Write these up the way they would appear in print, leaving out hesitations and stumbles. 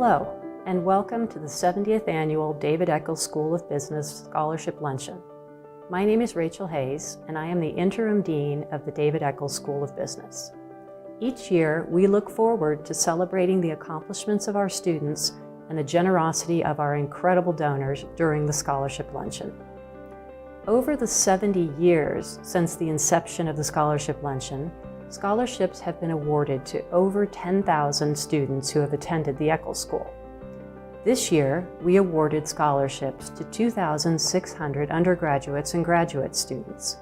Hello, and welcome to the 70th Annual David Eccles School of Business Scholarship Luncheon. My name is Rachel Hayes, and I am the Interim Dean of the David Eccles School of Business. Each year, we look forward to celebrating the accomplishments of our students and the generosity of our incredible donors during the Scholarship Luncheon. Over the 70 years since the inception of the Scholarship Luncheon, scholarships have been awarded to over 10,000 students who have attended the Eccles School. This year, we awarded scholarships to 2,600 undergraduates and graduate students.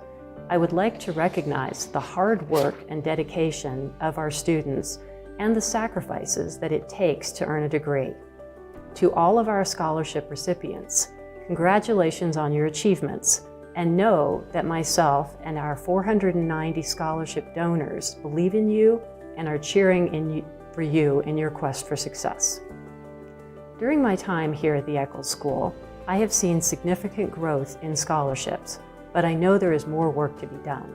I would like to recognize the hard work and dedication of our students and the sacrifices that it takes to earn a degree. To all of our scholarship recipients, congratulations on your achievements, and know that myself and our 490 scholarship donors believe in you and are cheering for you in your quest for success. During my time here at the Eccles School, I have seen significant growth in scholarships, but I know there is more work to be done.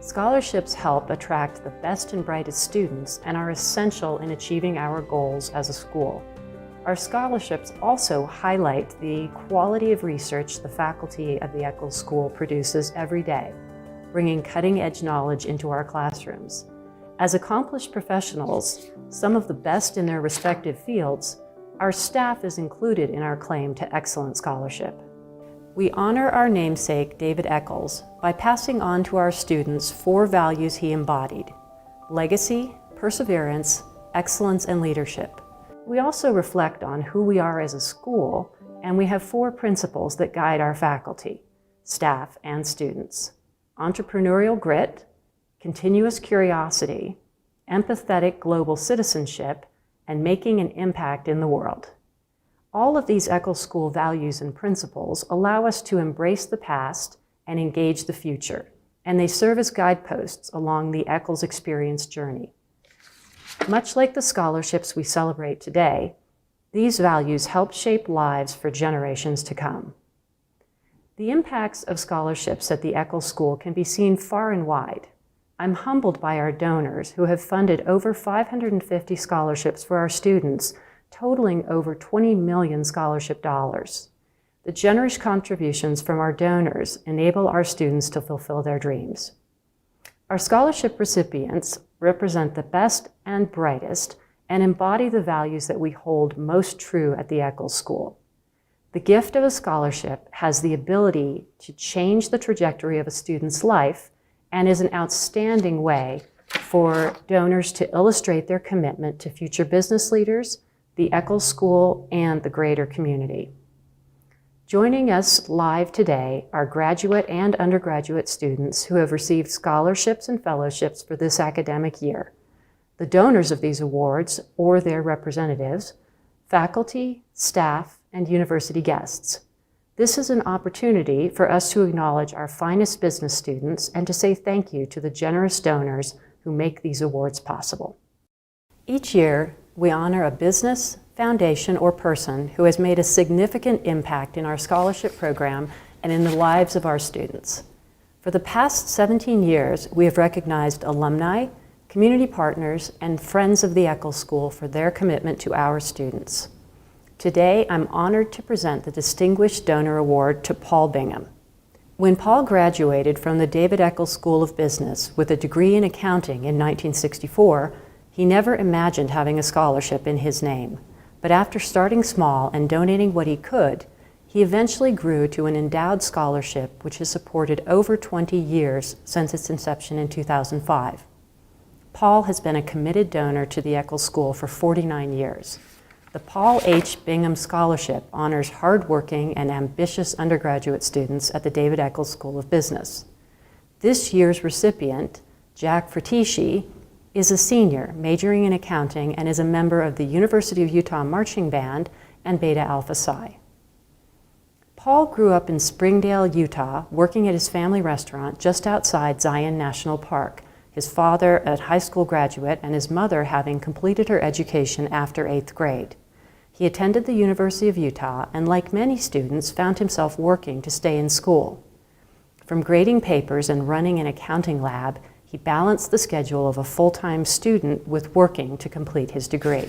Scholarships help attract the best and brightest students and are essential in achieving our goals as a school. Our scholarships also highlight the quality of research the faculty of the Eccles School produces every day, bringing cutting-edge knowledge into our classrooms. As accomplished professionals, some of the best in their respective fields, our staff is included in our claim to excellent scholarship. We honor our namesake, David Eccles, by passing on to our students 4 values he embodied: legacy, perseverance, excellence, and leadership. We also reflect on who we are as a school, and we have 4 principles that guide our faculty, staff, and students: entrepreneurial grit, continuous curiosity, empathetic global citizenship, and making an impact in the world. All of these Eccles School values and principles allow us to embrace the past and engage the future, and they serve as guideposts along the Eccles experience journey. Much like the scholarships we celebrate today, these values help shape lives for generations to come. The impacts of scholarships at the Eccles School can be seen far and wide. I'm humbled by our donors who have funded over 550 scholarships for our students, totaling over 20 million scholarship dollars. The generous contributions from our donors enable our students to fulfill their dreams. Our scholarship recipients represent the best and brightest and embody the values that we hold most true at the Eccles School. The gift of a scholarship has the ability to change the trajectory of a student's life and is an outstanding way for donors to illustrate their commitment to future business leaders, the Eccles School, and the greater community. Joining us live today are graduate and undergraduate students who have received scholarships and fellowships for this academic year, the donors of these awards or their representatives, faculty, staff, and university guests. This is an opportunity for us to acknowledge our finest business students and to say thank you to the generous donors who make these awards possible. Each year, we honor a business, foundation, or person who has made a significant impact in our scholarship program and in the lives of our students. For the past 17 years, we have recognized alumni, community partners, and friends of the Eccles School for their commitment to our students. Today, I'm honored to present the Distinguished Donor Award to Paul Bingham. When Paul graduated from the David Eccles School of Business with a degree in accounting in 1964, he never imagined having a scholarship in his name. But after starting small and donating what he could, he eventually grew to an endowed scholarship which has supported over 20 years since its inception in 2005. Paul has been a committed donor to the Eccles School for 49 years. The Paul H. Bingham Scholarship honors hardworking and ambitious undergraduate students at the David Eccles School of Business. This year's recipient, Jack Fratici, is a senior majoring in accounting and is a member of the University of Utah Marching Band and Beta Alpha Psi. Paul grew up in Springdale, Utah, working at his family restaurant just outside Zion National Park, his father a high school graduate and his mother having completed her education after 8th grade. He attended the University of Utah and, like many students, found himself working to stay in school. From grading papers and running an accounting lab, he balanced the schedule of a full-time student with working to complete his degree.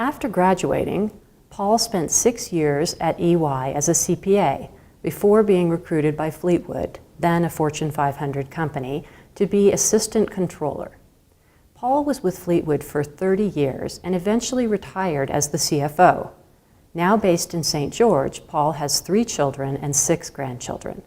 After graduating, Paul spent 6 years at EY as a CPA before being recruited by Fleetwood, then a Fortune 500 company, to be assistant controller. Paul was with Fleetwood for 30 years and eventually retired as the CFO. Now based in St. George, Paul has 3 children and 6 grandchildren.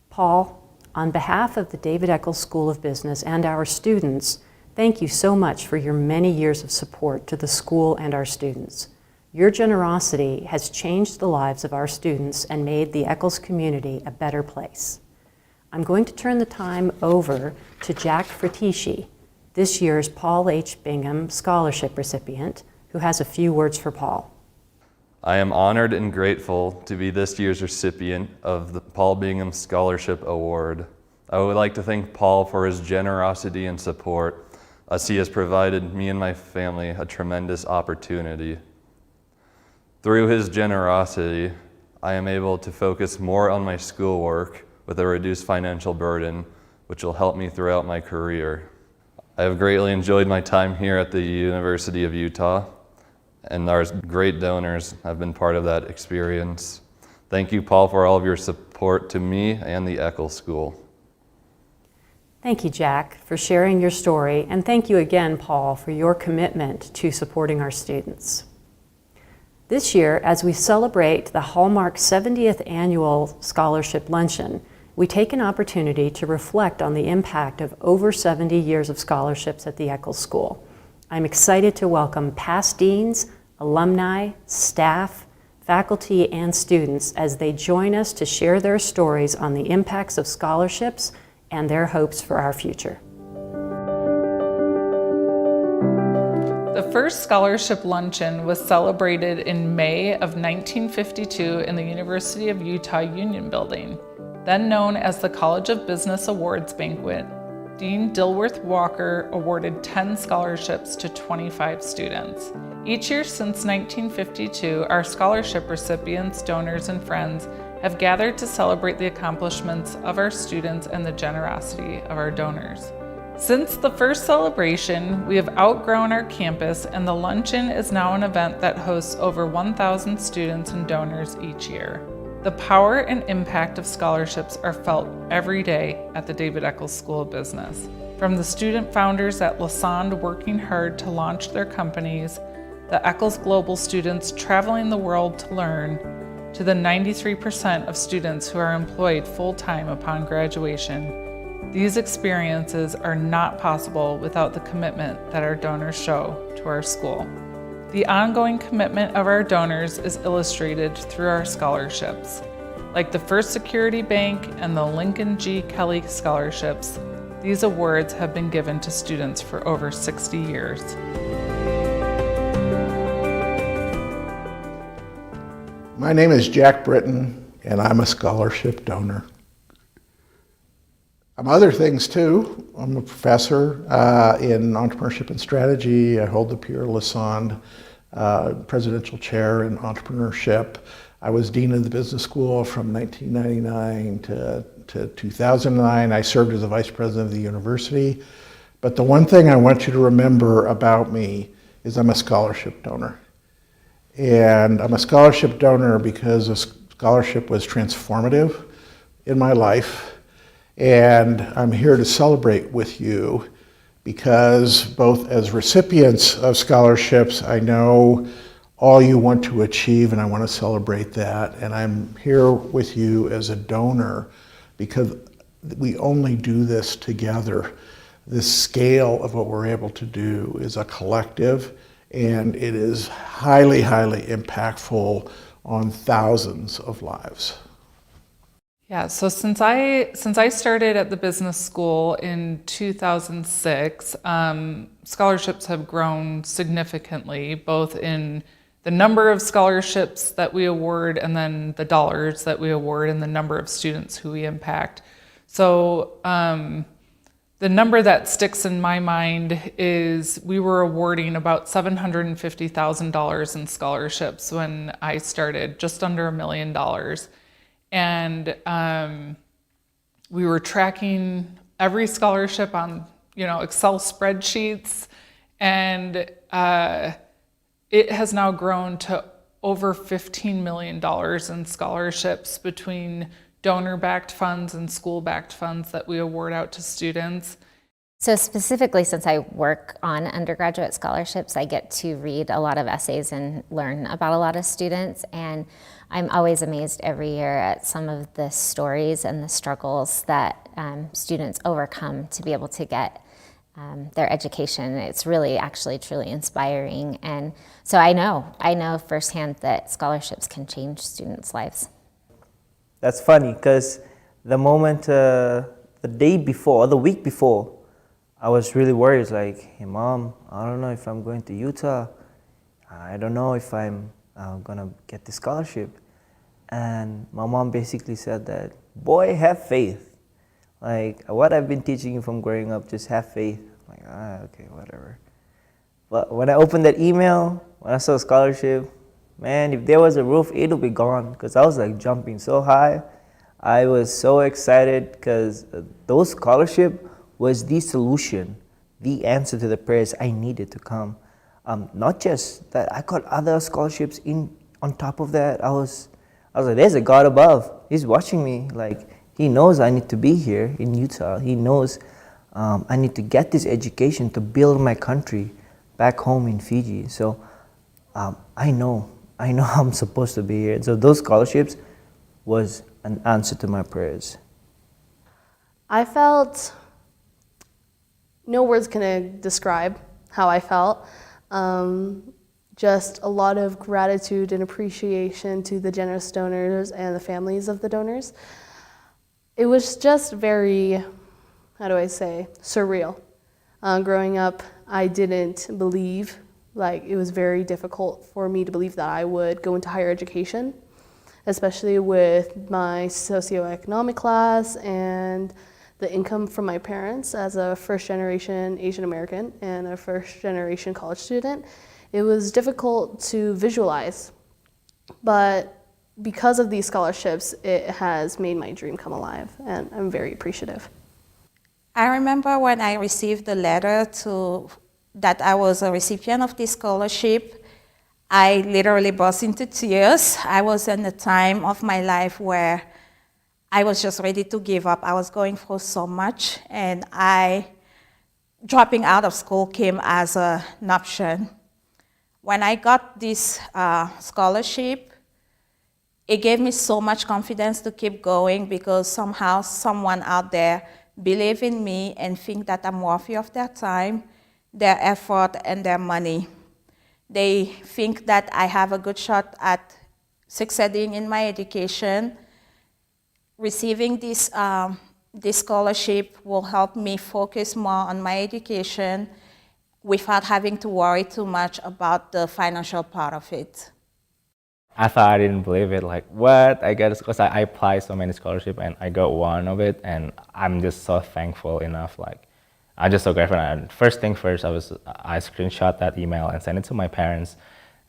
Paul, on behalf of the David Eccles School of Business and our students, thank you so much for your many years of support to the school and our students. Your generosity has changed the lives of our students and made the Eccles community a better place. I'm going to turn the time over to Jack Fratici, this year's Paul H. Bingham Scholarship recipient, who has a few words for Paul. I am honored and grateful to be this year's recipient of the Paul Bingham Scholarship Award. I would like to thank Paul for his generosity and support, as he has provided me and my family a tremendous opportunity. Through his generosity, I am able to focus more on my schoolwork with a reduced financial burden, which will help me throughout my career. I have greatly enjoyed my time here at the University of Utah, and our great donors have been part of that experience. Thank you, Paul, for all of your support to me and the Eccles School. Thank you, Jack, for sharing your story, and thank you again, Paul, for your commitment to supporting our students. This year, as we celebrate the Hallmark 70th Annual Scholarship Luncheon, we take an opportunity to reflect on the impact of over 70 years of scholarships at the Eccles School. I'm excited to welcome past deans, alumni, staff, faculty, and students as they join us to share their stories on the impacts of scholarships and their hopes for our future. The first scholarship luncheon was celebrated in May of 1952 in the University of Utah Union Building, then known as the College of Business Awards Banquet. Dean Dilworth Walker awarded 10 scholarships to 25 students. Each year since 1952, our scholarship recipients, donors, and friends have gathered to celebrate the accomplishments of our students and the generosity of our donors. Since the first celebration, we have outgrown our campus, and the luncheon is now an event that hosts over 1,000 students and donors each year. The power and impact of scholarships are felt every day at the David Eccles School of Business. From the student founders at Lassonde working hard to launch their companies, the Eccles Global students traveling the world to learn, to the 93% of students who are employed full-time upon graduation. These experiences are not possible without the commitment that our donors show to our school. The ongoing commitment of our donors is illustrated through our scholarships. Like the First Security Bank and the Lincoln G. Kelly scholarships, these awards have been given to students for over 60 years. My name is Jack Britton, and I'm a scholarship donor. I'm other things too. I'm a professor in entrepreneurship and strategy. I hold the Pierre Lassonde Presidential Chair in Entrepreneurship. I was Dean of the Business School from 1999 to 2009. I served as the Vice President of the university. But the one thing I want you to remember about me is I'm a scholarship donor. And I'm a scholarship donor because a scholarship was transformative in my life. And I'm here to celebrate with you because both as recipients of scholarships, I know all you want to achieve and I want to celebrate that. And I'm here with you as a donor because we only do this together. This scale of what we're able to do is a collective, and it is highly, highly impactful on thousands of lives. Yeah, so since I started at the business school in 2006, scholarships have grown significantly, both in the number of scholarships that we award and then the dollars that we award and the number of students who we impact. So the number that sticks in my mind is we were awarding about $750,000 in scholarships when I started, just under $1 million. And we were tracking every scholarship on, Excel spreadsheets. And It has now grown to over $15 million in scholarships between donor-backed funds and school-backed funds that we award out to students. So specifically, since I work on undergraduate scholarships, I get to read a lot of essays and learn about a lot of students, and I'm always amazed every year at some of the stories and the struggles that students overcome to be able to get their education. It's really actually truly inspiring, and so I know firsthand that scholarships can change students' lives. That's funny, because the moment, the day before, or the week before, I was really worried. It's like, hey Mom, I don't know if I'm going to Utah. I don't know if I'm gonna get the scholarship. And my mom basically said that, boy, have faith. Like, what I've been teaching you from growing up, just have faith. I'm like, okay, whatever. But when I opened that email, when I saw scholarship, man, if there was a roof, it'll be gone. Because I was like jumping so high. I was so excited because those scholarship was the solution, the answer to the prayers I needed to come. Not just that, I got other scholarships on top of that. I was like, there's a God above. He's watching me. Like, He knows I need to be here in Utah. He knows I need to get this education to build my country back home in Fiji. So I know I'm supposed to be here. So those scholarships was an answer to my prayers. I felt, no words can describe how I felt. Just a lot of gratitude and appreciation to the generous donors and the families of the donors. It was just very, how do I say, surreal. Growing up, I didn't believe, like it was very difficult for me to believe that I would go into higher education, especially with my socioeconomic class and the income from my parents as a first-generation Asian American and a first-generation college student. It was difficult to visualize, but because of these scholarships, it has made my dream come alive, and I'm very appreciative. I remember when I received the letter that I was a recipient of this scholarship, I literally burst into tears. I was in a time of my life where I was just ready to give up. I was going through so much, and dropping out of school came as an option. When I got this scholarship, it gave me so much confidence to keep going, because somehow someone out there believe in me and think that I'm worthy of their time, their effort, and their money. They think that I have a good shot at succeeding in my education. Receiving this scholarship will help me focus more on my education without having to worry too much about the financial part of it. I thought I didn't believe it, like, what? I got, because I applied so many scholarships and I got one of it, and I'm just so thankful enough. Like, I'm just so grateful. And first thing first, I screenshot that email and sent it to my parents.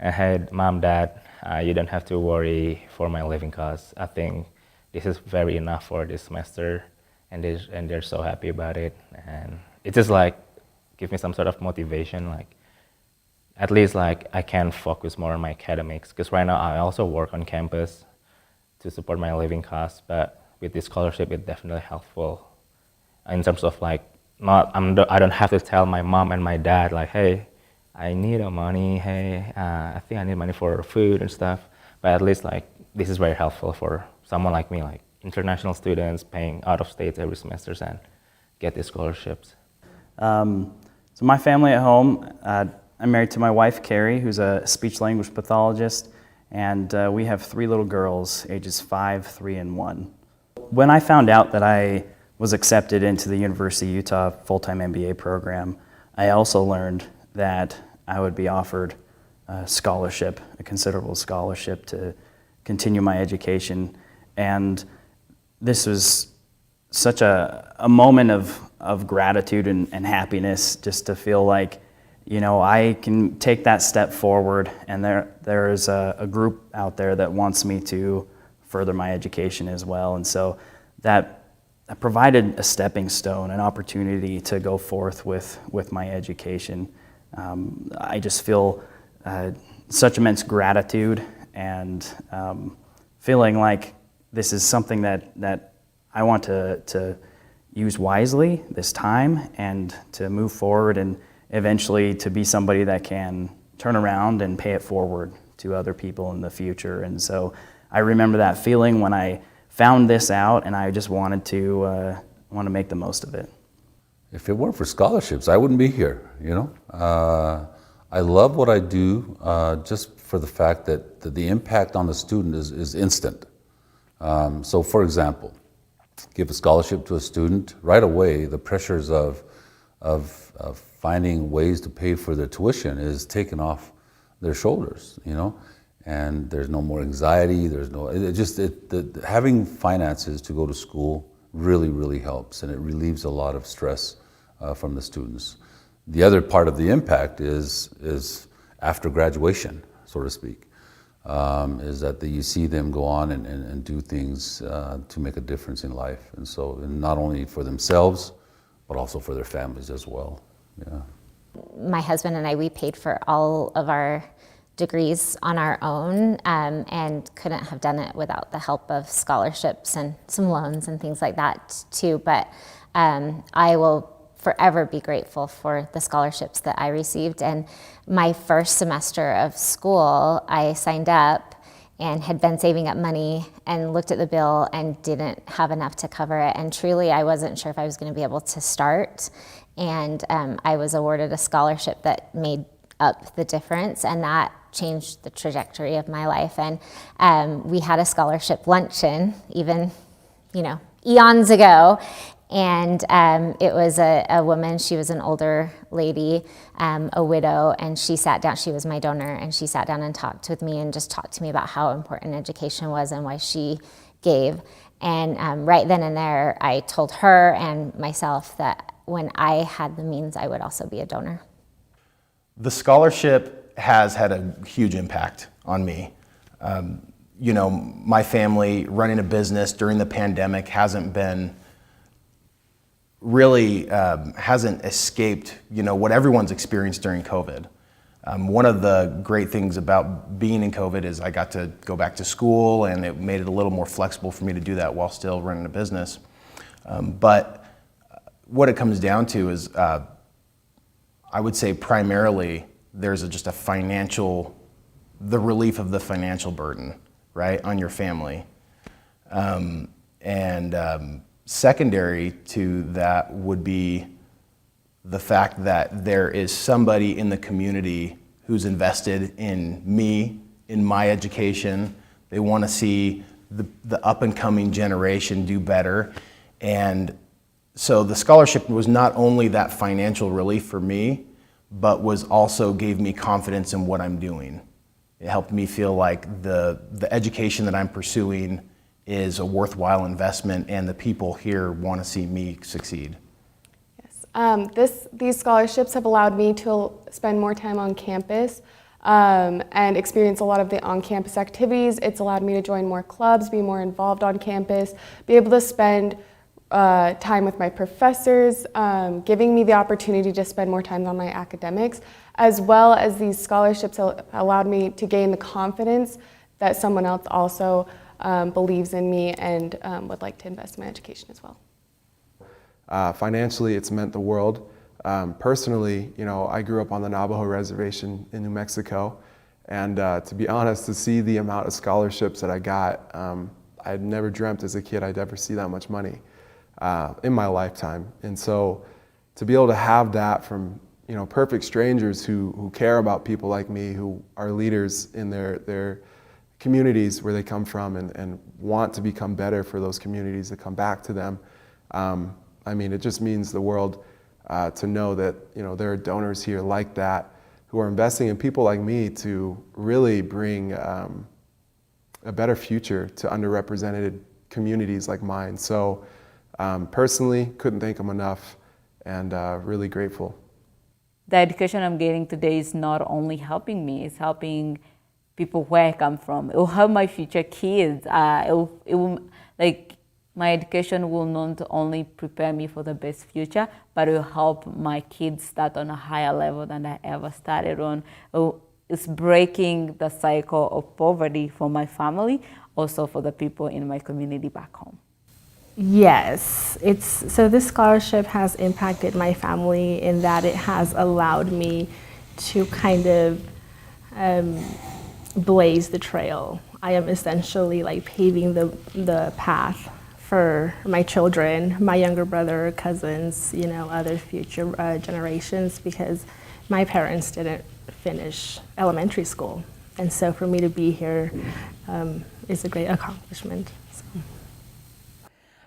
And hey, Mom, Dad, you don't have to worry for my living costs. I think this is very enough for this semester, and they're so happy about it. And it just like give me some sort of motivation, like at least like I can focus more on my academics, because right now I also work on campus to support my living costs. But with this scholarship, it's definitely helpful in terms of like I don't have to tell my mom and my dad like, hey, I need money. Hey, I think I need money for food and stuff. But at least like this is very helpful for someone like me, like international students paying out of state every semester and get these scholarships. So my family at home, I'm married to my wife, Carrie, who's a speech-language pathologist, and we have 3 little girls, ages 5, 3, and 1. When I found out that I was accepted into the University of Utah full-time MBA program, I also learned that I would be offered a scholarship, a considerable scholarship to continue my education. And this was such a moment of gratitude and happiness, just to feel like, you know, I can take that step forward, and there is a group out there that wants me to further my education as well. And so that provided a stepping stone, an opportunity to go forth with my education. I just feel such immense gratitude and feeling like this is something that I want to use wisely this time and to move forward and eventually to be somebody that can turn around and pay it forward to other people in the future. And so I remember that feeling when I found this out, and I just wanted to make the most of it. If it weren't for scholarships, I wouldn't be here, you know. I love what I do just for the fact that the impact on the student is instant. So for example, give a scholarship to a student, right away the pressures of finding ways to pay for their tuition is taken off their shoulders, you know, and there's no more anxiety, there's no, having finances to go to school really helps, and it relieves a lot of stress from the students. The other part of the impact is after graduation, so to speak, is that you see them go on and do things to make a difference in life, and so not only for themselves, but also for their families as well. Yeah. My husband and I, we paid for all of our degrees on our own and couldn't have done it without the help of scholarships and some loans and things like that too. But I will forever be grateful for the scholarships that I received. And my first semester of school, I signed up and had been saving up money and looked at the bill and didn't have enough to cover it. And truly, I wasn't sure if I was going to be able to start. And I was awarded a scholarship that made up the difference, and that changed the trajectory of my life. And we had a scholarship luncheon, even, eons ago. And it was a woman, she was an older lady, a widow, and she sat down, she was my donor, and she sat down and talked with me and just talked to me about how important education was and why she gave. And right then and there, I told her and myself that when I had the means, I would also be a donor. The scholarship has had a huge impact on me. My family running a business during the pandemic hasn't escaped, what everyone's experienced during COVID. One of the great things about being in COVID is I got to go back to school, and it made it a little more flexible for me to do that while still running a business. But what it comes down to is, I would say primarily there's just the relief of the financial burden, right, on your family. Secondary to that would be the fact that there is somebody in the community who's invested in me, in my education. They want to see the up and coming generation do better. And so the scholarship was not only that financial relief for me, but was also gave me confidence in what I'm doing. It helped me feel like the education that I'm pursuing is a worthwhile investment, and the people here want to see me succeed. Yes, these scholarships have allowed me to spend more time on campus and experience a lot of the on-campus activities. It's allowed me to join more clubs, be more involved on campus, be able to spend time with my professors, giving me the opportunity to spend more time on my academics, as well as these scholarships allowed me to gain the confidence that someone else also believes in me and would like to invest in my education as well. Financially, it's meant the world. Personally, I grew up on the Navajo reservation in New Mexico, and to be honest, to see the amount of scholarships that I got, I'd never dreamt as a kid I'd ever see that much money in my lifetime. And so to be able to have that from perfect strangers who care about people like me, who are leaders in their communities where they come from and want to become better for those communities to come back to them. It just means the world to know that there are donors here like that who are investing in people like me to really bring a better future to underrepresented communities like mine. So personally, couldn't thank them enough, and really grateful. The education I'm getting today is not only helping me, it's helping people where I come from. It will help my future kids. My education will not only prepare me for the best future, but it will help my kids start on a higher level than I ever started on. It it's breaking the cycle of poverty for my family, also for the people in my community back home. Yes, so this scholarship has impacted my family in that it has allowed me to kind of blaze the trail. I am essentially like paving the path for my children, my younger brother, cousins, other future generations, because my parents didn't finish elementary school. And so for me to be here is a great accomplishment. So.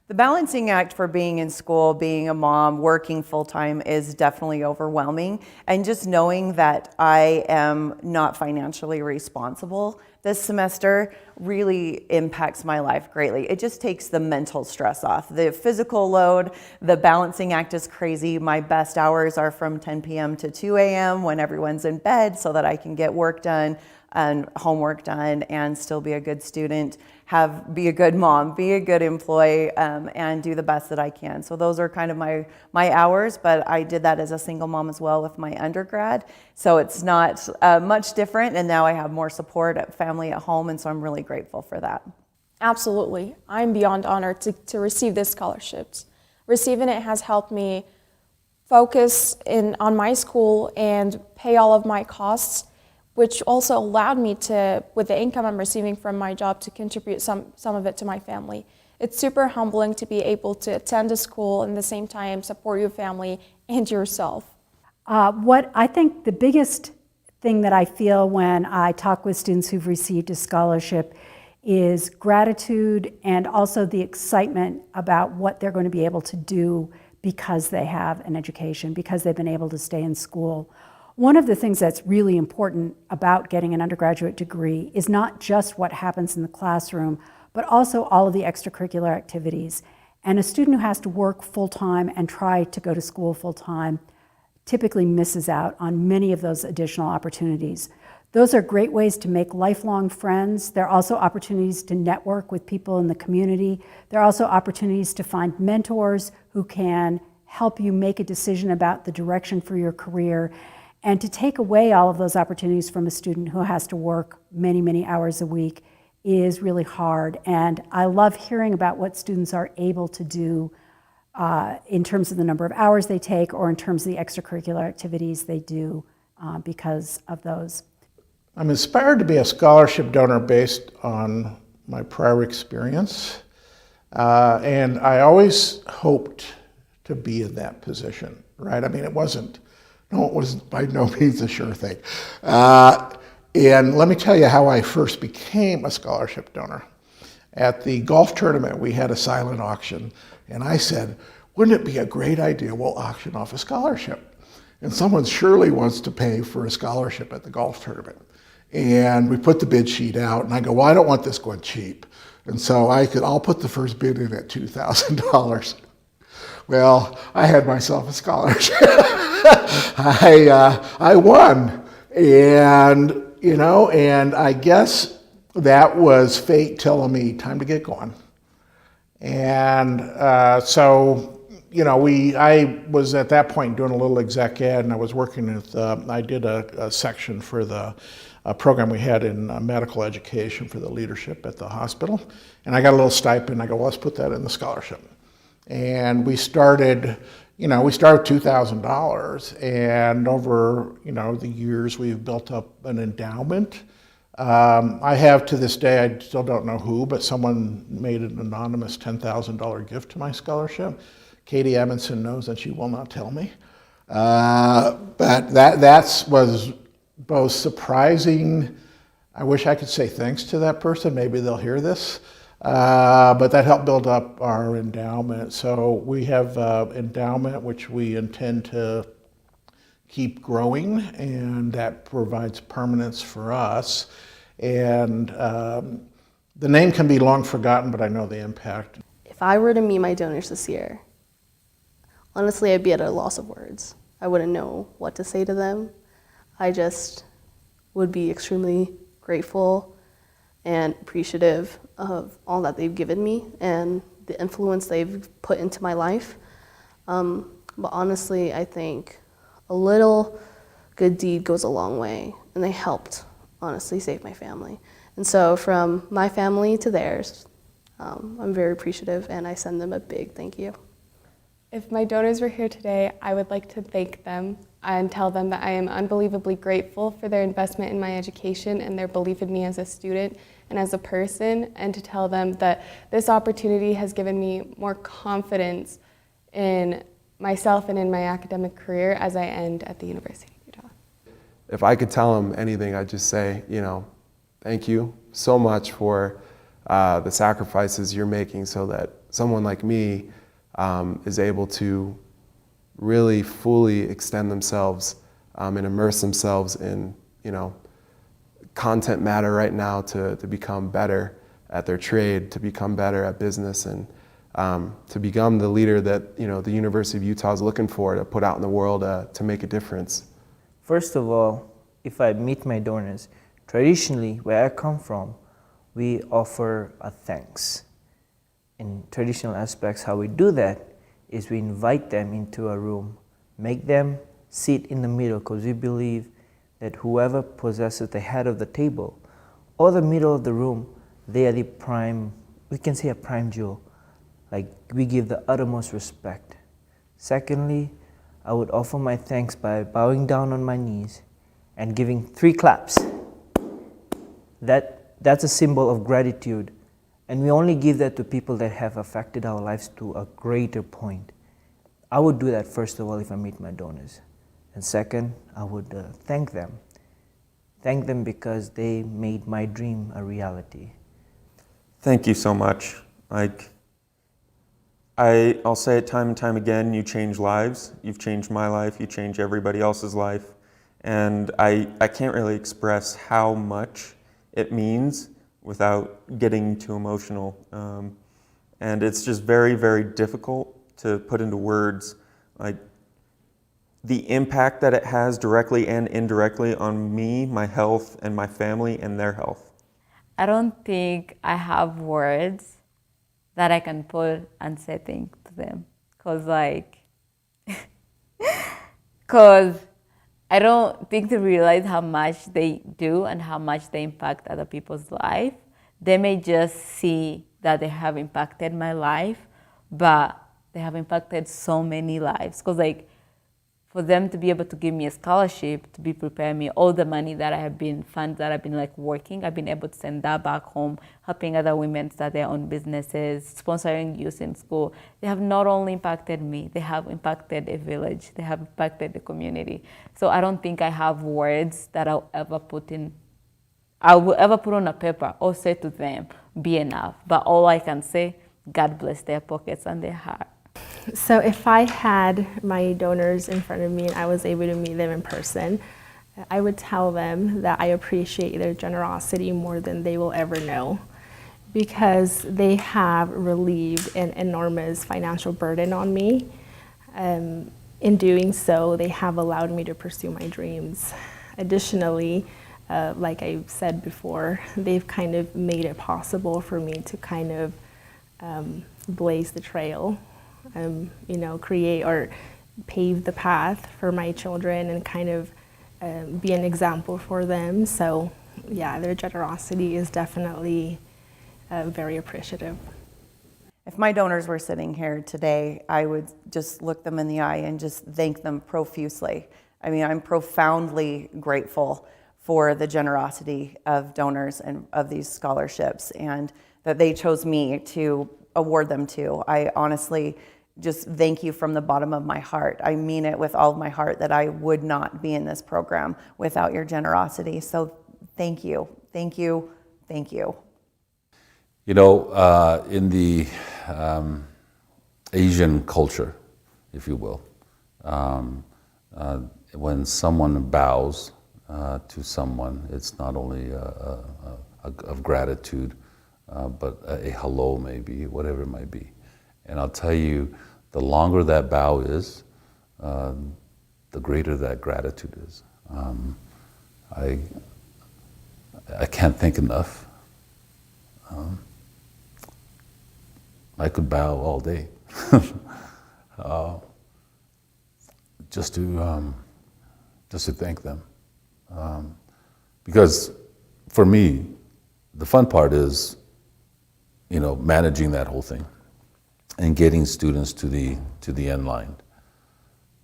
The balancing act for being in school, being a mom, working full-time is definitely overwhelming. And just knowing that I am not financially responsible this semester really impacts my life greatly. It just takes the mental stress off. The physical load, the balancing act is crazy. My best hours are from 10 p.m. to 2 a.m. when everyone's in bed so that I can get work done and homework done and still be a good student, be a good mom, be a good employee, and do the best that I can. So those are kind of my hours, but I did that as a single mom as well with my undergrad. So it's not much different, and now I have more support, family at home, and so I'm really grateful for that. Absolutely. I'm beyond honored to receive this scholarship. Receiving it has helped me focus on my school and pay all of my costs, which also allowed me to, with the income I'm receiving from my job, to contribute some of it to my family. It's super humbling to be able to attend a school and at the same time support your family and yourself. What I think the biggest thing that I feel when I talk with students who've received a scholarship is gratitude and also the excitement about what they're going to be able to do because they have an education, because they've been able to stay in school. One of the things that's really important about getting an undergraduate degree is not just what happens in the classroom, but also all of the extracurricular activities. And a student who has to work full-time and try to go to school full-time typically misses out on many of those additional opportunities. Those are great ways to make lifelong friends. There are also opportunities to network with people in the community. There are also opportunities to find mentors who can help you make a decision about the direction for your career. And to take away all of those opportunities from a student who has to work many, many hours a week is really hard. And I love hearing about what students are able to do in terms of the number of hours they take or in terms of the extracurricular activities they do because of those. I'm inspired to be a scholarship donor based on my prior experience. And I always hoped to be in that position, right? I mean, it was by no means a sure thing. And let me tell you how I first became a scholarship donor. At the golf tournament, we had a silent auction, and I said, wouldn't it be a great idea, we'll auction off a scholarship? And someone surely wants to pay for a scholarship at the golf tournament. And we put the bid sheet out, and I go, well, I don't want this going cheap. And so I'll put the first bid in at $2,000. Well, I had myself a scholarship. I won, and and I guess that was fate telling me time to get going. And so I was at that point doing a little exec ed, and I was working with. I did a section for the program we had in medical education for the leadership at the hospital, and I got a little stipend. I go, well, let's put that in the scholarship. And we started with $2,000, and over the years we've built up an endowment. I have to this day, I still don't know who, but someone made an anonymous $10,000 gift to my scholarship. Katie Edmondson knows, and she will not tell me. But that was both surprising. I wish I could say thanks to that person. Maybe they'll hear this. But that helped build up our endowment. So we have endowment, which we intend to keep growing, and that provides permanence for us. And the name can be long forgotten, but I know the impact. If I were to meet my donors this year, honestly, I'd be at a loss of words. I wouldn't know what to say to them. I just would be extremely grateful and appreciative of all that they've given me and the influence they've put into my life. But honestly, I think a little good deed goes a long way, and they helped honestly save my family. And so from my family to theirs, I'm very appreciative, and I send them a big thank you. If my donors were here today, I would like to thank them and tell them that I am unbelievably grateful for their investment in my education and their belief in me as a student and as a person, and to tell them that this opportunity has given me more confidence in myself and in my academic career as I end at the University of Utah. If I could tell them anything, I'd just say, thank you so much for the sacrifices you're making so that someone like me is able to really fully extend themselves and immerse themselves in, content matter right now to become better at their trade, to become better at business, and to become the leader that, the University of Utah is looking for to put out in the world to make a difference. First of all, if I meet my donors, traditionally, where I come from, we offer a thanks. In traditional aspects, how we do that is we invite them into a room, make them sit in the middle, because we believe that whoever possesses the head of the table or the middle of the room, they are the prime, we can say a prime jewel. Like, we give the uttermost respect. Secondly, I would offer my thanks by bowing down on my knees and giving 3 claps. That's a symbol of gratitude. And we only give that to people that have affected our lives to a greater point. I would do that first of all if I meet my donors. And second, I would thank them. Thank them because they made my dream a reality. Thank you so much. I'll say it time and time again, you change lives. You've changed my life, you change everybody else's life. And I can't really express how much it means without getting too emotional. And it's just very, very difficult to put into words, like, the impact that it has directly and indirectly on me, my health, and my family and their health. I don't think I have words that I can put and say things to them. Cause I don't think they realize how much they do and how much they impact other people's life. They may just see that they have impacted my life, but they have impacted so many lives. Cause for them to be able to give me a scholarship, to be preparing me, all the money that I have been, funds that I've been working, I've been able to send that back home, helping other women start their own businesses, sponsoring youth in school. They have not only impacted me, they have impacted a village, they have impacted the community. So I don't think I have words that I will ever put on a paper or say to them, be enough. But all I can say, God bless their pockets and their heart. So if I had my donors in front of me and I was able to meet them in person, I would tell them that I appreciate their generosity more than they will ever know, because they have relieved an enormous financial burden on me. In doing so, they have allowed me to pursue my dreams. Additionally, like I said before, they've kind of made it possible for me to kind of blaze the trail. Create or pave the path for my children and kind of be an example for them. So yeah, their generosity is definitely very appreciative. If my donors were sitting here today, I would just look them in the eye and just thank them profusely. I mean, I'm profoundly grateful for the generosity of donors and of these scholarships, and that they chose me to award them to. I honestly just thank you from the bottom of my heart. I mean it with all of my heart that I would not be in this program without your generosity. So thank you, thank you, thank you. In the Asian culture, if you will, when someone bows to someone, it's not only of gratitude, but a hello maybe, whatever it might be. And I'll tell you, the longer that bow is, the greater that gratitude is. I can't think enough. I could bow all day. Just to just to thank them. Because for me, the fun part is, managing that whole thing and getting students to the end line.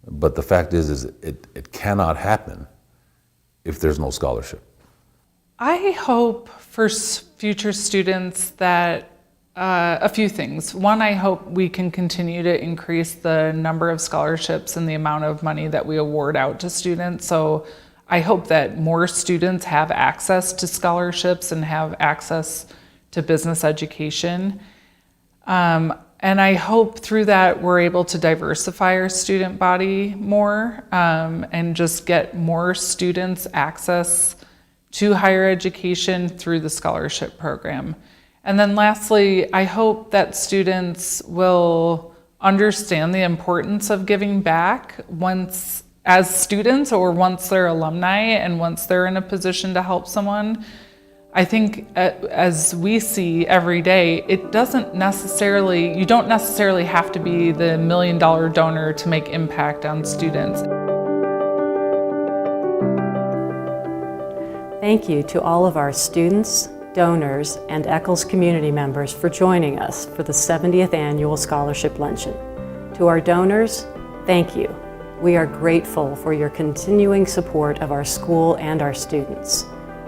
But the fact is it cannot happen if there's no scholarship. I hope for future students that a few things. One, I hope we can continue to increase the number of scholarships and the amount of money that we award out to students. So I hope that more students have access to scholarships and have access to business education. And I hope through that we're able to diversify our student body more and just get more students access to higher education through the scholarship program. And then lastly, I hope that students will understand the importance of giving back once as students or once they're alumni and once they're in a position to help someone. I think as we see every day, you don't necessarily have to be the $1 million donor to make impact on students. Thank you to all of our students, donors, and Eccles community members for joining us for the 70th Annual Scholarship Luncheon. To our donors, thank you. We are grateful for your continuing support of our school and our students.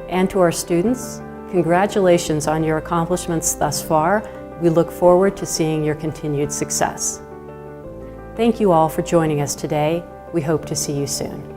And to our students, congratulations on your accomplishments thus far. We look forward to seeing your continued success. Thank you all for joining us today. We hope to see you soon.